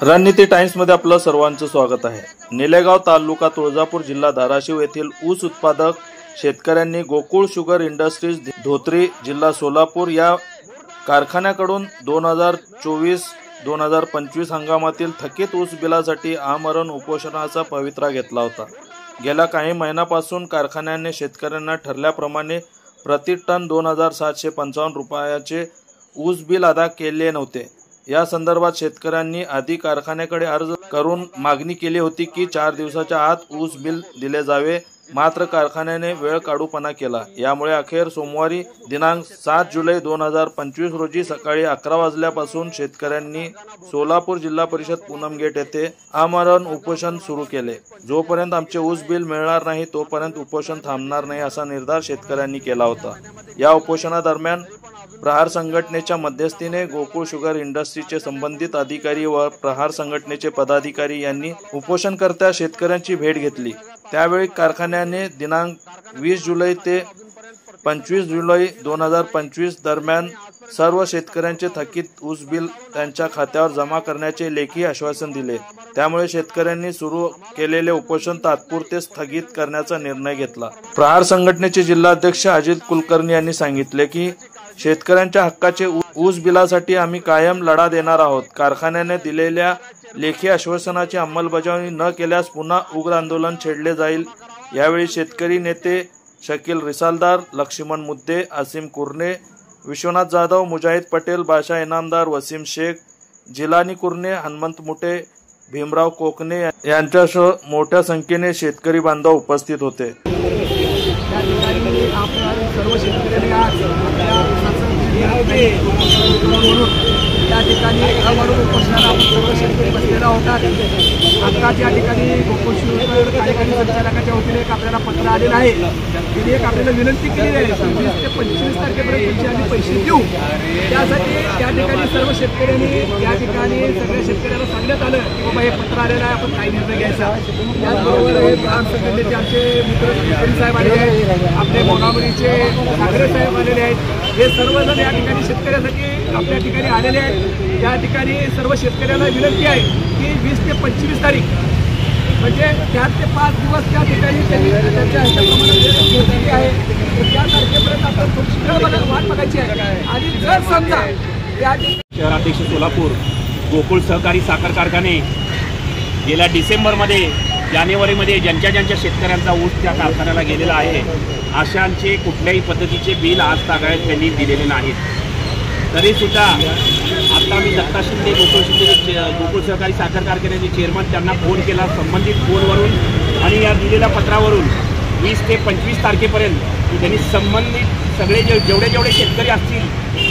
रणनीती टाइम्स मध्ये आपलं सर्वांचं स्वागत आहे। निलेगाव तालुका तुळजापूर जिल्हा धाराशिव येथील ऊस उत्पादक शेतकऱ्यांनी गोकुळ शुगर इंडस्ट्रीज धोत्री जिल्हा सोलापूर या कारखान्याकडून 2024-2025 हंगामातील थकीत ऊस बिलासाठी आमरण उपोषणाचा पवित्रा घेतला होता। गेल्या काही महिन्यांपासून कारखान्याने शेतकऱ्यांना ठरल्याप्रमाणे प्रति टन 2755 रुपयाचे ऊस बिल अदा केले नव्हते। या संदर्भात शेतकऱ्यांनी आधी कारखान्याकडे अर्ज करून मागणी केली होती की 4 दिवसाच्या आत ऊस बिल दिले जावे, मात्र कारखान्याने वेळ काढूपणा केला। यामुळे अखेर सोमवारी दिनांक 7 जुलै 2025 रोजी सकाळी 11 वाजल्यापासून शेतकऱ्यांनी सोलापूर जिल्हा परिषद पूनम गेट येथे आमरण उपोषण सुरू केले। जोपर्यंत आमचे ऊस बिल मिळणार नाही तोपर्यंत उपोषण थांबणार नाही असा निर्धार शेतकऱ्यांनी केला होता। या उपोषणादरम्यान प्रहार संघटनेच्या मध्यस्थीने गोकुळ शुगर इंडस्ट्रीचे संबंधित अधिकारी व प्रहार संघटनेचे पदाधिकारी यांनी उपोषणकर्त्या शेतकऱ्यांची भेट घेतली। त्यावेळी कारखान्याने दिनांक 20 जुलै ते 25 जुलै 2025 दरम्यान सर्व शेतकऱ्यांचे थकीत ऊस बिल त्यांच्या खात्यावर जमा करण्याचे लेखी आश्वासन दिले। त्यामुळे शेतकऱ्यांनी सुरू केलेले उपोषण तात्पुरते स्थगित करण्याचा निर्णय घेतला। प्रहार संघटनेचे जिल्हाध्यक्ष अजित कुलकर्णी यांनी सांगितले की शेतकऱ्यांच्या हक्काचे ऊस बिलासाठी आम्ही कायम लढा देणार आहोत। कारखान्याने दिलेल्या लेखी आश्वासनाची अंमलबजावणी न केल्यास पुन्हा उग्र आंदोलन छेडले जाईल। यावेळी शेतकरी नेते शकील रिसालदार, लक्ष्मण मुद्दे, आसिम कुर्णे, विश्वनाथ जाधव, मुजाहिद पटेल, बादशाह इनामदार, वसीम शेख, जिलानी कुर्णे, हनुमंत मुटे, भीमराव कोकणे यांच्यासह मोठ्या संख्येने शेतकरी बांधव उपस्थित होते। या ठिकाणी आमरण उपोषणाला आपण सर्व शेतकरी बसलेला होता। आत्ताच या ठिकाणी गोकुळ शुगर कार्यकारी संचालकाच्या वतीने एक आपल्याला पत्र आलेलं आहे। तिने एक आपल्याला विनंती केली आहे 20 ते 25 तारखेपर्यंत आम्ही पैसे देऊ। त्यासाठी या ठिकाणी सर्व शेतकऱ्यांनी या ठिकाणी सगळ्या शेतकऱ्यांना सांगण्यात आलं की बाबा हे पत्र आलेलं आहे, आपण काय निर्णय घ्यायचा। त्याचबरोबर हे प्रहार संघटनेचे आमचे मित्र साहेब आलेले आहेत, आपले मोनावरीचे ठाकरे साहेब आलेले आहेत। हे सर्वजण या ठिकाणी शेतकऱ्यांसाठी आपल्या ठिकाणी आलेले आहेत। या ठिकाणी सर्व शेतकऱ्यांना विनंती आहे की 20 ते 25 तारीख म्हणजे 4 ते 5 दिवस त्या ठिकाणी त्यांनी त्यांच्या ह्याच्याप्रमाणे आहे, तर त्या तारखेपर्यंत आपण थोडीशी वाट बघायची आहे। आणि जर समजा या शहराध्यक्ष सोलापूर गोकुळ सहकारी साखर कारखाने गेल्या डिसेंबरमध्ये जानेवारीमध्ये ज्यांच्या शेतकऱ्यांचा ऊस त्या कारखान्याला गेलेला आहे अशांचे कुठल्याही पद्धतीचे बिल आज तागायत त्यांनी दिलेले नाहीत। तरीसुद्धा आता मी दत्ता शिंदे गोकुळ सहकारी साखर कारखान्याचे चेअरमन त्यांना फोन केला संबंधित फोनवरून आणि या दिलेल्या पत्रावरून 20 ते 25 तारखेपर्यंत त्यांनी संबंधित सगळे जेवढे शेतकरी असतील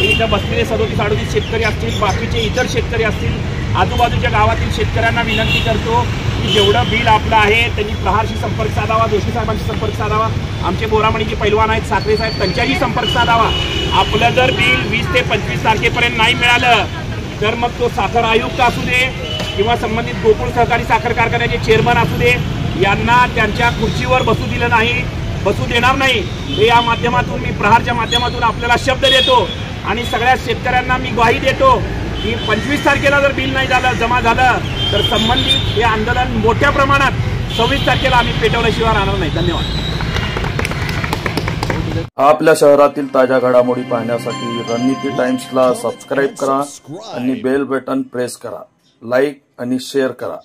इथं बसलेले 37-38 शेतकरी असतील, बाकीचे इतर शेतकरी असतील, आजूबाजूच्या गावातील शेतकऱ्यांना विनंती करतो की जेवढं बिल आपलं आहे त्यांनी प्रहारशी संपर्क साधावा, जोशी साहेबांशी संपर्क साधावा, आमचे बोरामणीचे पैलवान आहेत साखरे साहेब त्यांच्याशी संपर्क साधावा। आपलं जर बिल 20 ते 25 तारखेपर्यंत नाही मिळालं तर मग तो साखर आयुक्त असू दे किंवा संबंधित गोकुळ सहकारी साखर कारखान्याचे चेअरमन असू दे यांना त्यांच्या खुर्चीवर बसू देणार नाही। हे या माध्यमातून मी प्रहारच्या माध्यमातून आपल्याला शब्द देतो आणि सगळ्या शेतकऱ्यांना मी ग्वाही देतो की 25 तारखेला जर बिल नाही जमा झालं तर संबंधित हे आंदोलन मोठ्या प्रमाणात 26 तारखेला आम्ही पेटवल्याशिवाय राहणार नाही। धन्यवाद। आपल्या शहरातील ताज्या घडामोडी पाहण्यासाठी रणनीती टाइम्सला सबस्क्राइब करा आणि बेल बटन प्रेस करा, लाईक आणि शेअर करा।